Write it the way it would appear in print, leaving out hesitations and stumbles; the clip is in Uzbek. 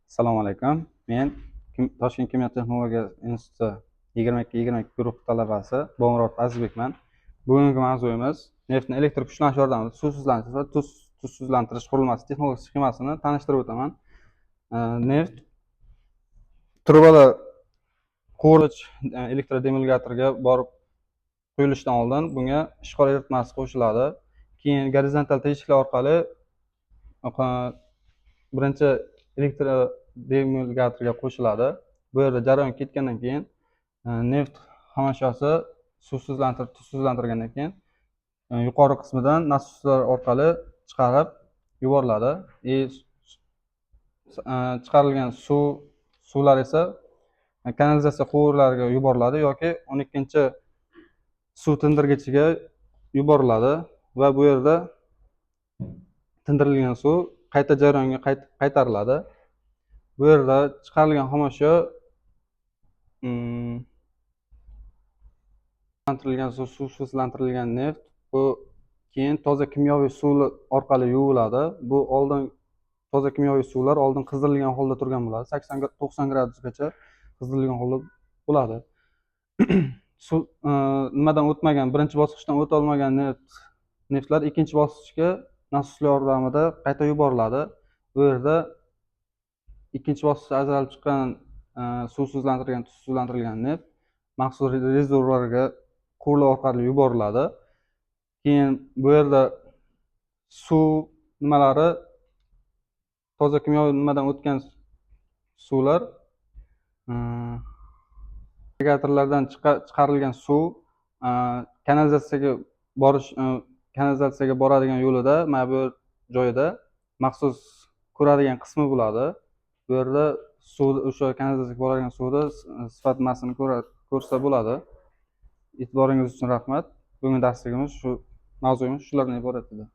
Assalomu alaykum. Men Toshkent kimyo texnologiya instituti 22 guruh talabasi Bomurod Azizbekman. Bugungi mavzuyimiz neftni elektr kuchlanish yordamida suvsizlantirish va tuzsizlantirish qurilmasi texnologik sxemasini tanishtirib o'taman. Neft trubalar quvurich elektrodemulgatorga borib quyilishidan oldin bunga ishqor eritmasi qo'shiladi. Keyin gorizontal teshiklar orqali birinchi elektrodemulgatorga qo'shiladi. Bu yerda jarayon ketgandan keyin neft xomashyosi tuzsizlantirgandan keyin yuqori qismidan nasuslar orqali chiqarib yuboriladi. Chiqarilgan suvlar esa kanalizatsiya quvurlariga yuboriladi yoki 12-suv tindirgichiga yuboriladi va bu yerda tindirilgan suv qayta jarayonga qaytariladi. Bu yerda chiqarilgan xomashyo suvsizlantirilgan neft bu keyin toza kimyoviy suv orqali yuviladi. Bu toza kimyoviy suvlar oldin qizdirilgan holda turgan bo'ladi. 80-90 gradusgacha qizdirilgan holda bo'ladi. Suv nimadan o'tmagan, birinchi bosqichdan o'ta olmagan neftlar ikkinchi bosqichga nasuslar yordamida qayta yuboriladi. Bu yerda ikkinchi bosqichda ajralib chiqqan tuzsizlantirilgan neft maxsus rezervuarga quvurlar orqali yuboriladi. Keyin bu yerda suv nimalari toza kimyoviy nimadan o'tgan suvlar agregatorlardan chiqarilgan suv kanalizatsiyaga boradigan yo'lida mana bu joyda maxsus ko'radigan qismi bo'ladi. Bu yerda o'sha kanalizatsiyaga boradigan suvni sifatmasini ko'rsa bo'ladi. E'tiboringiz uchun rahmat. Bugungi darsligimiz mavzuyimiz shulardan iborat edi.